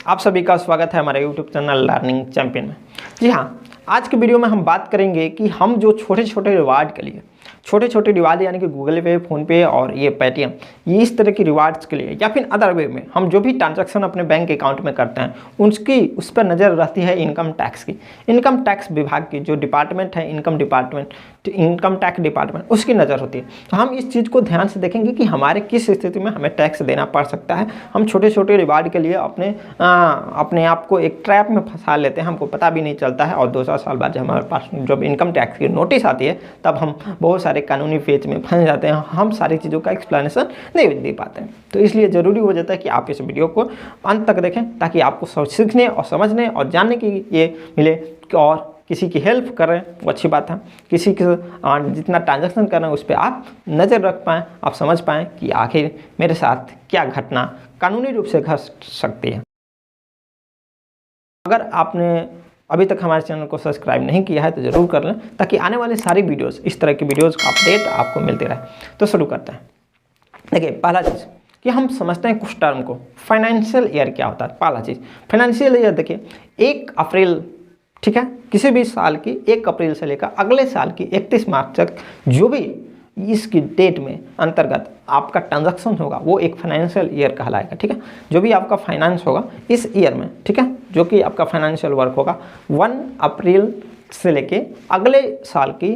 आप सभी का स्वागत है हमारे YouTube चैनल लर्निंग चैंपियन में। जी हाँ, आज के वीडियो में हम बात करेंगे कि हम जो छोटे छोटे रिवार्ड के लिए छोटे रिवार्ड यानी कि गूगल पे, फ़ोन पे और ये पेटीएम, ये इस तरह की रिवार्ड्स के लिए या फिर अदर वे में हम जो भी ट्रांजैक्शन अपने बैंक अकाउंट में करते हैं उस पर नज़र रहती है इनकम टैक्स की। इनकम टैक्स विभाग की जो डिपार्टमेंट है इनकम टैक्स डिपार्टमेंट, उसकी नज़र होती है। तो हम इस चीज़ को ध्यान से देखेंगे कि हमारे किस स्थिति में हमें टैक्स देना पड़ सकता है। हम छोटे छोटे रिवार्ड के लिए अपने आप को एक ट्रैप में फंसा लेते हैं, हमको पता भी नहीं चलता है और 2-4 साल बाद जब हमारे पास जब इनकम टैक्स की नोटिस आती है तब हम बहुत सारे कानूनी पेच में फंस जाते हैं। हम सारी चीज़ों का एक्सप्लेनेशन नहीं दे पाते हैं। तो इसलिए ज़रूरी हो जाता है कि आप इस वीडियो को अंत तक देखें ताकि आपको सब सीखने और समझने और जानने की ये मिले और किसी की हेल्प करें, वो अच्छी बात है। किसी के जितना ट्रांजैक्शन करना है उस पर आप नज़र रख पाएँ, आप समझ पाएँ कि आखिर मेरे साथ क्या घटना कानूनी रूप से घट सकती है। अगर आपने अभी तक हमारे चैनल को सब्सक्राइब नहीं किया है तो ज़रूर कर लें ताकि आने वाली सारी वीडियोस, इस तरह की वीडियोस का अपडेट आपको मिलते रहे। तो शुरू करते हैं। देखिए, पहला चीज़ कि हम समझते हैं कुछ टर्म को। फाइनेंशियल ईयर क्या होता है? पहला चीज़, फाइनेंशियल ईयर देखिए 1 अप्रैल, ठीक है, किसी भी साल की 1 अप्रैल से लेकर अगले साल की 31 मार्च तक जो भी इसकी डेट में अंतर्गत आपका ट्रांजैक्शन होगा वो एक फाइनेंशियल ईयर कहलाएगा। ठीक है, जो भी आपका फाइनेंस होगा इस ईयर में, ठीक है, जो कि आपका फाइनेंशियल वर्क होगा 1 अप्रैल से लेके अगले साल की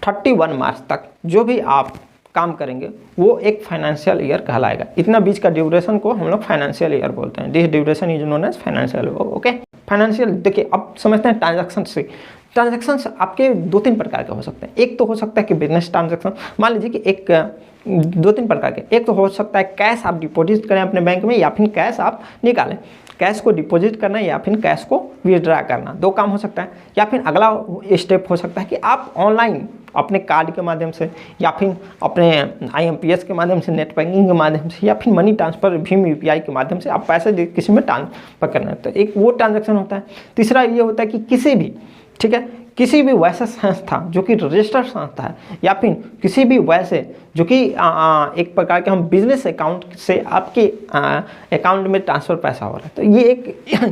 31 मार्च तक जो भी आप काम करेंगे वो एक फाइनेंशियल ईयर कहलाएगा। इतना बीच का ड्यूरेशन को हम लोग फाइनेंशियल ईयर बोलते हैं। This duration is known as financial. Okay, financial देखिए अब समझते हैं ट्रांजैक्शन से। ट्रांजैक्शंस आपके 2-3 प्रकार के हो सकते हैं। एक तो हो सकता है कि बिजनेस ट्रांजैक्शन, मान लीजिए कि 2-3 प्रकार के। एक तो हो सकता है कैश आप डिपॉजिट करें अपने बैंक में या फिर कैश आप निकालें। कैश को डिपॉजिट करना या फिर कैश को विड्रा करना, 2 काम हो सकता है। या फिर अगला स्टेप हो सकता है कि आप ऑनलाइन अपने कार्ड के माध्यम से या फिर अपने IMPS के माध्यम से, नेट बैंकिंग के माध्यम से या फिर मनी ट्रांसफ़र भीम UPI के माध्यम से आप पैसे किसी में ट्रांसफर करना है, तो एक वो ट्रांजैक्शन होता है। तीसरा ये होता है कि किसी भी, ठीक है, किसी भी वैसे संस्था जो कि रजिस्टर्ड संस्था है या फिर किसी भी वैसे जो कि एक प्रकार के हम बिजनेस अकाउंट से आपके अकाउंट में ट्रांसफ़र पैसा हो रहा है, तो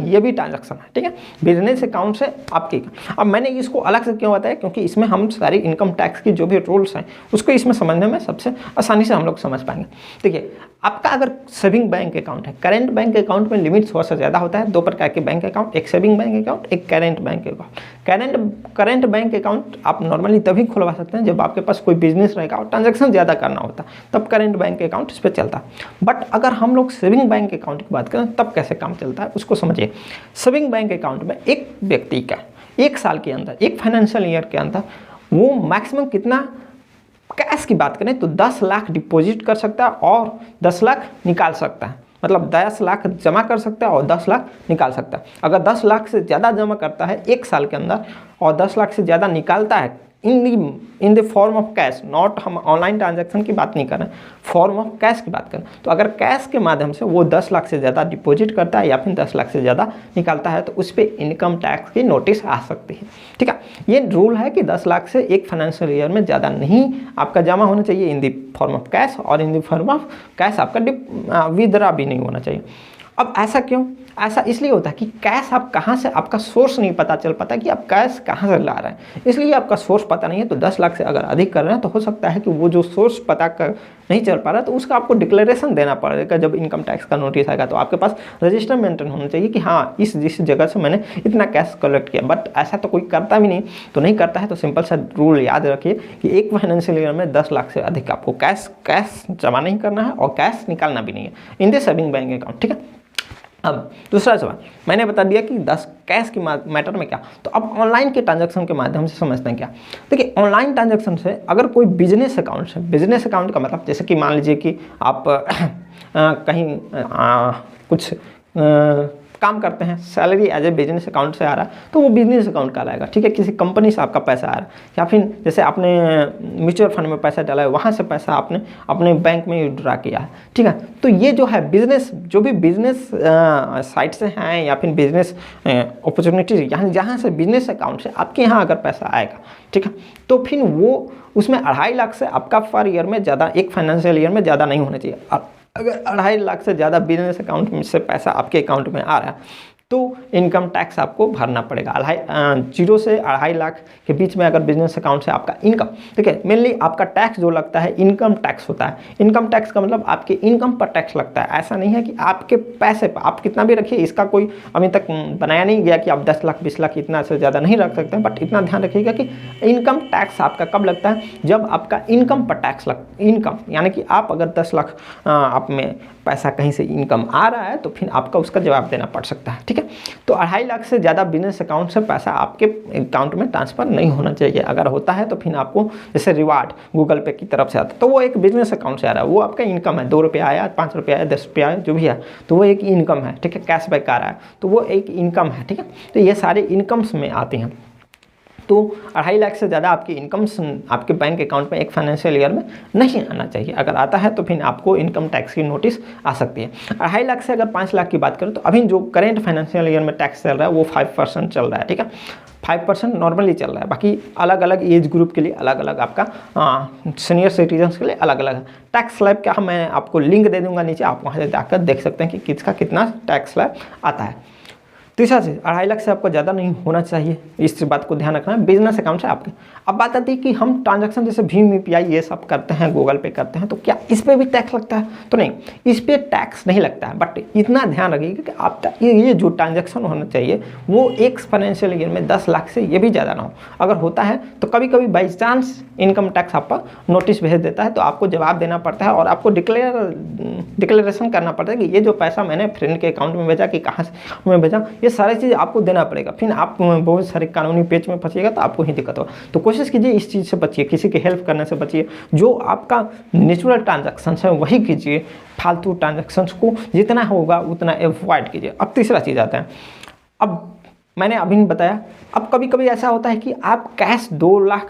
ये भी ट्रांजैक्शन है। ठीक है, बिजनेस अकाउंट से आपके। अब मैंने इसको अलग से क्यों बताया, क्योंकि इसमें हम सारी इनकम टैक्स की जो भी रूल्स हैं उसको इसमें समझने में सबसे आसानी से हम लोग समझ पाएंगे। देखिए, आपका अगर सेविंग बैंक अकाउंट है, करेंट बैंक अकाउंट में लिमिट थोड़ा सा ज़्यादा होता है। 2 प्रकार के बैंक अकाउंट, एक सेविंग बैंक अकाउंट, एक current bank account. Current bank account आप नॉर्मली तभी खुलवा सकते हैं जब आपके पास कोई बिजनेस रहेगा और ट्रांजैक्शन ज़्यादा करना होता है, तब करेंट बैंक अकाउंट इस पर चलता है। बट अगर हम लोग सेविंग बैंक अकाउंट की बात करें तब कैसे काम चलता है उसको समझिए। सेविंग बैंक अकाउंट में एक व्यक्ति का 1 साल के अंदर, एक फाइनेंशियल ईयर के अंदर वो मैक्सिमम कितना, कैश की बात करें तो 10 लाख डिपॉजिट कर सकता है और 10 लाख निकाल सकता है। मतलब 10 लाख जमा कर सकता है और 10 लाख निकाल सकता है। अगर 10 लाख से ज़्यादा जमा करता है 1 साल के अंदर और 10 लाख से ज़्यादा निकालता है इन the form of cash, not हम ऑनलाइन ट्रांजैक्शन की बात नहीं कर रहे हैं, फॉर्म ऑफ कैश की बात करें, तो अगर कैश के माध्यम से वो 10 लाख से ज़्यादा डिपॉजिट करता है या फिर 10 लाख से ज़्यादा निकालता है तो उस पर इनकम टैक्स की नोटिस आ सकती है। ठीक है, ये रूल है कि 10 लाख से एक फाइनेंशियल ईयर में ज़्यादा नहीं आपका जमा होना चाहिए in the form of cash, और in the form of cash आपका विदड्रा भी नहीं होना चाहिए। अब ऐसा क्यों? ऐसा इसलिए होता है कि कैश आप कहाँ से, आपका सोर्स नहीं पता चल पाता कि आप कैश कहाँ से ला रहे हैं। इसलिए आपका सोर्स पता नहीं है तो 10 लाख से अगर अधिक कर रहे हैं तो हो सकता है कि वो जो सोर्स पता कर नहीं चल पा रहा है तो उसका आपको डिक्लेरेशन देना पड़ेगा। जब इनकम टैक्स का नोटिस आएगा तो आपके पास रजिस्टर मेंटेन होना चाहिए कि हाँ जिस जगह से मैंने इतना कैश कलेक्ट किया। बट ऐसा तो कोई करता भी नहीं, तो नहीं करता है तो सिंपल सा रूल याद रखिए कि एक फाइनेंशियल ईयर में 10 लाख से अधिक आपको कैश जमा नहीं करना है और कैश निकालना भी नहीं है in the saving bank account. ठीक है, अब दूसरा सवाल मैंने बता दिया कि 10 कैश की मैटर में क्या, तो अब ऑनलाइन के ट्रांजैक्शन के माध्यम से समझते हैं क्या। देखिए, ऑनलाइन ट्रांजैक्शन से अगर कोई बिजनेस अकाउंट से, बिजनेस अकाउंट का मतलब जैसे कि मान लीजिए कि आप कहीं कुछ काम करते हैं, salary as a business account से आ रहा है तो वो बिजनेस अकाउंट कहलाएगा। ठीक है, किसी कंपनी से आपका पैसा आ रहा है या फिर जैसे आपने म्यूचुअल फंड में पैसा डाला है, वहाँ से पैसा आपने अपने बैंक में विड्रा किया है। ठीक है, तो ये जो है बिजनेस, जो भी बिजनेस साइट से हैं या फिर बिजनेस अपॉर्चुनिटीज, जहाँ से बिजनेस अकाउंट से आपके यहाँ अगर पैसा आएगा, ठीक है, तो फिर वो उसमें 2.5 लाख से आपका पर ईयर में ज़्यादा, एक फाइनेंशियल ईयर में ज़्यादा नहीं होना चाहिए। अगर 2.5 लाख से ज़्यादा बिजनेस अकाउंट में से पैसा आपके अकाउंट में आ रहा है तो इनकम टैक्स आपको भरना पड़ेगा। 0 से 2.5 लाख के बीच में अगर बिजनेस अकाउंट से आपका इनकम, ठीक है, मेनली आपका टैक्स जो लगता है इनकम टैक्स होता है। इनकम टैक्स का मतलब आपके इनकम पर टैक्स लगता है। ऐसा नहीं है कि आपके पैसे पर आप कितना भी रखिए, इसका कोई अभी तक बनाया नहीं गया कि आप 10 लाख 20 लाख इतना से ज़्यादा नहीं रख सकते हैं, बट इतना ध्यान रखिएगा कि इनकम टैक्स आपका कब लगता है, जब आपका इनकम पर टैक्स इनकम यानी कि आप अगर 10 लाख आप में पैसा कहीं से इनकम आ रहा है तो फिर आपका उसका जवाब देना पड़ सकता है, ठीक है। तो 2.5 लाख से ज़्यादा बिजनेस अकाउंट से पैसा आपके अकाउंट में ट्रांसफ़र नहीं होना चाहिए। अगर होता है तो फिर आपको जैसे रिवार्ड गूगल पे की तरफ से आता है तो वो एक बिजनेस अकाउंट से आ रहा है, वो आपका इनकम है। 2 रुपये आया, 5 रुपये आया, 10 रुपये आया, जो भी है तो वो एक इनकम है, ठीक है। कैशबैक आ रहा है तो वो एक इनकम है, ठीक है। तो ये सारे इनकम्स में आते हैं। तो 2.5 लाख से ज़्यादा आपकी इनकम्स आपके बैंक अकाउंट में एक फाइनेंशियल ईयर में नहीं आना चाहिए। अगर आता है तो फिर आपको इनकम टैक्स की नोटिस आ सकती है। 2.5 लाख से अगर 5 लाख की बात करें तो अभी जो करेंट फाइनेंशियल ईयर में टैक्स चल रहा है वो 5% चल रहा है, ठीक है। 5% नॉर्मली चल रहा है। बाकी अलग अलग एज ग्रुप के लिए अलग अलग आपका सीनियर सिटीजन्स के लिए अलग अलग है। टैक्स स्लैब क्या, मैं आपको लिंक दे दूंगा नीचे, आप वहाँ से जाकर देख सकते हैं कि किसका कितना टैक्स स्लैब आता है। तीसरा चीज़, 2.5 लाख से आपको ज़्यादा नहीं होना चाहिए, इस बात को ध्यान रखना है। बिजनेस अकाउंट से आपके अब बात आती है कि हम ट्रांजैक्शन जैसे भीम यूपीआई ये सब करते हैं, गूगल पे करते हैं, तो क्या इस पर भी टैक्स लगता है? तो नहीं, इस पर टैक्स नहीं लगता है। बट इतना ध्यान रखिएगा कि आपका ये जो ट्रांजैक्शन होना चाहिए वो एक फाइनेंशियल ईयर में 10 लाख से ये भी ज़्यादा ना हो। अगर होता है तो कभी कभी बाई चांस इनकम टैक्स आपका नोटिस भेज देता है तो आपको जवाब देना पड़ता है और आपको डिक्लेरेशन करना पड़ता है कि ये जो पैसा मैंने फ्रेंड के अकाउंट में भेजा कि कहाँ से मैं भेजा, ये सारी चीज़ आपको देना पड़ेगा। फिर आप बहुत सारे कानूनी पेच में फंसिएगा तो आपको ही दिक्कत होगा। तो कोशिश कीजिए इस चीज़ से बचिए, किसी की हेल्प करने से बचिए। जो आपका नेचुरल ट्रांजैक्शन है वही कीजिए, फालतू ट्रांजैक्शंस को जितना होगा उतना अवॉइड कीजिए। अब तीसरा चीज़ आता है, अब मैंने अभी बताया, अब कभी कभी ऐसा होता है कि आप कैश 2 लाख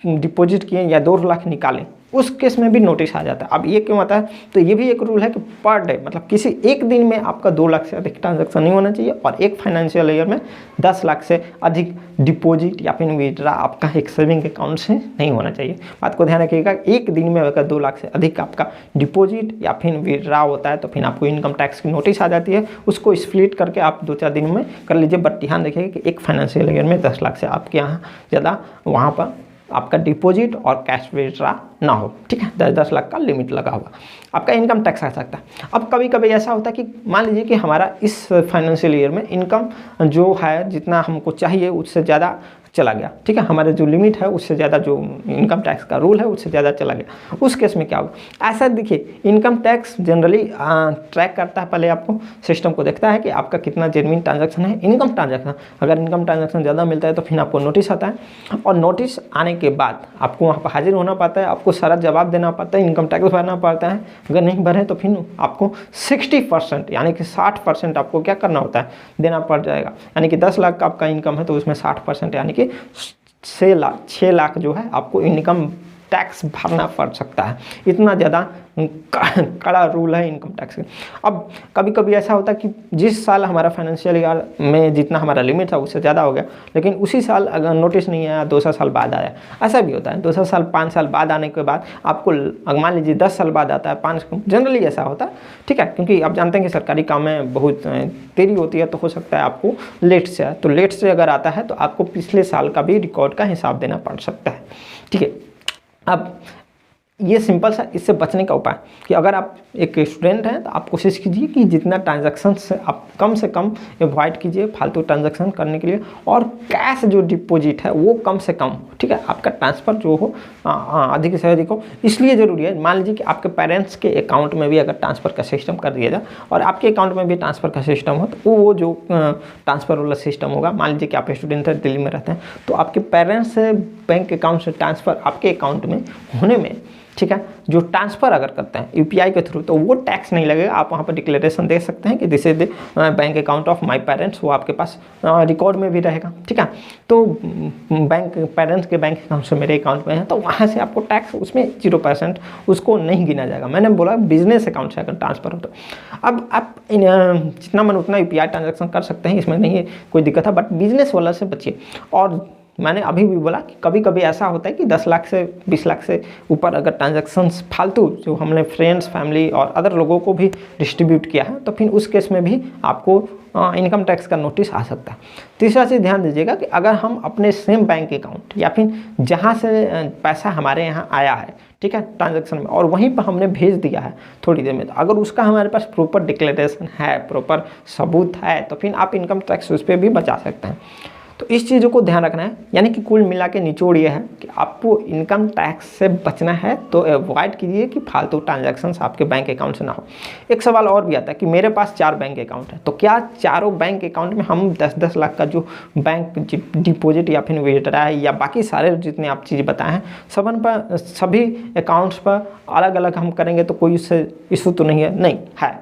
डिपॉजिट किए या 2 लाख निकालें, उस केस में भी नोटिस आ जाता है। अब ये क्यों आता है? तो ये भी एक रूल है कि पर डे मतलब किसी एक दिन में आपका 2 लाख से अधिक ट्रांजैक्शन नहीं होना चाहिए और एक फाइनेंशियल ईयर में 10 लाख से अधिक डिपॉजिट या फिर विड्रा आपका एक सेविंग अकाउंट से नहीं होना चाहिए। बात को ध्यान रखिएगा, एक दिन में अगर 2 लाख से अधिक आपका डिपॉजिट या फिर विड्रा होता है तो फिर आपको इनकम टैक्स की नोटिस आ जाती है। उसको स्प्लिट करके आप 2-4 दिन में कर लीजिए, बट ध्यान रखिएगा कि एक फाइनेंशियल ईयर में 10 लाख से आपके यहाँ ज़्यादा वहाँ पर आपका डिपॉजिट और कैश विड्रा ना हो, ठीक है। 10 लाख का लिमिट लगा हुआ आपका इनकम टैक्स आ सकता है। अब कभी कभी ऐसा होता है कि मान लीजिए कि हमारा इस फाइनेंशियल ईयर में इनकम जो है जितना हमको चाहिए उससे ज़्यादा चला गया, ठीक है। हमारे जो लिमिट है उससे ज़्यादा, जो इनकम टैक्स का रूल है उससे ज़्यादा चला गया। उस केस में क्या होगा? ऐसा देखिए, इनकम टैक्स जनरली ट्रैक करता है, पहले आपको सिस्टम को देखता है कि आपका कितना जेन्युइन ट्रांजैक्शन है। इनकम ट्रांजैक्शन, अगर इनकम ट्रांजैक्शन ज़्यादा मिलता है तो फिर आपको नोटिस आता है और नोटिस आने के बाद आपको वहाँ पर हाजिर होना पड़ता है, आपको सारा जवाब देना पड़ता है, इनकम टैक्स भरना पड़ता है। अगर नहीं भरे तो फिर आपको 60% यानी कि 60% आपको क्या करना होता है, देना पड़ जाएगा। यानी कि 10 लाख का आपका इनकम है तो उसमें 60% यानी कि 6 लाख जो है आपको इनकम टैक्स भरना पड़ सकता है। इतना ज़्यादा कड़ा रूल है इनकम टैक्स का। अब कभी कभी ऐसा होता है कि जिस साल हमारा फाइनेंशियल ईयर में जितना हमारा लिमिट था उससे ज़्यादा हो गया, लेकिन उसी साल अगर नोटिस नहीं आया, 2 साल बाद आया, ऐसा भी होता है। 2 साल 5 साल बाद आने के बाद आपको, मान लीजिए 10 साल बाद आता है, 5 जनरली ऐसा होता है, ठीक है। क्योंकि आप जानते हैं कि सरकारी काम में बहुत देरी होती है, तो हो सकता है आपको लेट से आए। तो लेट से अगर आता है तो आपको पिछले साल का भी रिकॉर्ड का हिसाब देना पड़ सकता है, ठीक है। अब ये सिंपल सा इससे बचने का उपाय कि अगर आप एक स्टूडेंट हैं तो आप कोशिश कीजिए कि जितना ट्रांजैक्शन से आप कम से कम अवॉइड कीजिए फालतू ट्रांजैक्शन करने के लिए, और कैश जो डिपॉजिट है वो कम से कम, ठीक है। आपका ट्रांसफ़र जो हो अधिक से अधिक हो, इसलिए ज़रूरी है। मान लीजिए कि आपके पेरेंट्स के अकाउंट में भी अगर ट्रांसफ़र का सिस्टम कर दिया जाए और आपके अकाउंट में भी ट्रांसफ़र का सिस्टम हो तो वो जो ट्रांसफ़र वाला सिस्टम होगा, मान लीजिए कि आप स्टूडेंट हैं, दिल्ली में रहते हैं, तो आपके पेरेंट्स से बैंक अकाउंट से ट्रांसफ़र आपके अकाउंट में होने में, ठीक है, जो ट्रांसफ़र अगर करते हैं यूपीआई के थ्रू तो वो टैक्स नहीं लगेगा। आप वहाँ पर डिक्लेरेशन दे सकते हैं कि this is the bank account of my parents, वो आपके पास रिकॉर्ड में भी रहेगा, ठीक है। तो बैंक पेरेंट्स के बैंक अकाउंट से मेरे अकाउंट में है तो वहाँ से आपको टैक्स उसमें 0% उसको नहीं गिना जाएगा। मैंने बोला बिजनेस अकाउंट से अगर ट्रांसफ़र हो तो अब आप जितना मन उतना यूपीआई ट्रांजेक्शन कर सकते हैं, इसमें नहीं है कोई दिक्कत है, बट बिजनेस वाला से बचिए। और मैंने अभी भी बोला कि कभी कभी ऐसा होता है कि 10 लाख से 20 लाख से ऊपर अगर ट्रांजैक्शंस फालतू जो हमने फ्रेंड्स, फैमिली और अदर लोगों को भी डिस्ट्रीब्यूट किया है, तो फिर उस केस में भी आपको इनकम टैक्स का नोटिस आ सकता है। तीसरा चीज़ ध्यान दीजिएगा कि अगर हम अपने सेम बैंक अकाउंट या फिर जहाँ से पैसा हमारे यहाँ आया है, ठीक है, ट्रांजैक्शन में, और वहीं पर हमने भेज दिया है थोड़ी देर में, तो अगर उसका हमारे पास प्रॉपर डिक्लेरेशन है, प्रॉपर सबूत है, तो फिर आप इनकम टैक्स उस पर भी बचा सकते हैं। तो इस चीज़ों को ध्यान रखना है। यानी कि कुल मिला के निचोड़ ये है कि आपको इनकम टैक्स से बचना है तो अवॉइड कीजिए कि फालतू ट्रांजैक्शंस आपके बैंक अकाउंट से ना हो। एक सवाल और भी आता है कि मेरे पास 4 बैंक अकाउंट है, तो क्या चारों बैंक अकाउंट में हम 10-10 लाख का जो बैंक डिपॉजिट या फिर विड्रॉ या बाकी सारे जितने आप चीज़ बताए हैं सबन पर, सभी अकाउंट्स पर अलग अलग हम करेंगे तो कोई उससे इशू तो नहीं है? नहीं है।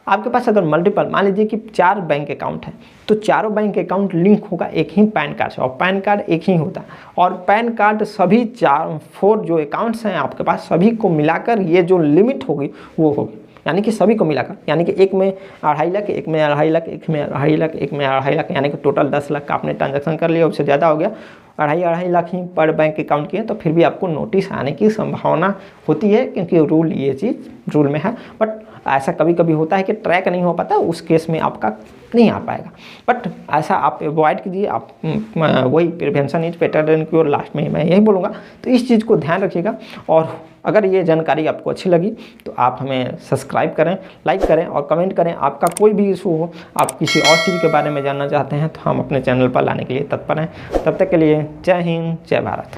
आपके पास अगर मल्टीपल, मान लीजिए कि 4 बैंक अकाउंट है, तो चारों बैंक अकाउंट लिंक होगा एक ही पैन कार्ड से, और पैन कार्ड एक ही होता है, और पैन कार्ड सभी 4 जो अकाउंट्स हैं आपके पास सभी को मिलाकर ये जो लिमिट होगी वो होगी। यानी कि सभी को मिलाकर, यानी कि एक में 2.5 लाख, एक में 2.5 लाख, एक में 2.5 लाख, एक में 2.5 लाख, यानी कि टोटल 10 लाख का आपने ट्रांजैक्शन कर लिया, उससे ज़्यादा हो गया, 2.5 लाख ही पर बैंक अकाउंट किए, तो फिर भी आपको नोटिस आने की संभावना होती है, क्योंकि रूल ये चीज़ रूल में है। बट ऐसा कभी कभी होता है कि ट्रैक नहीं हो पाता, उस केस में आपका नहीं आ पाएगा। बट ऐसा आप अवॉइड कीजिए। आप वही prevention is better than cure, last में मैं यही बोलूँगा। तो इस चीज़ को ध्यान रखिएगा, और अगर ये जानकारी आपको अच्छी लगी तो आप हमें सब्सक्राइब करें, लाइक करें और कमेंट करें। आपका कोई भी इशू हो, आप किसी और चीज़ के बारे में जानना चाहते हैं, तो हम अपने चैनल पर लाने के लिए तत्पर हैं। तब तक के लिए जय हिंद, जय भारत।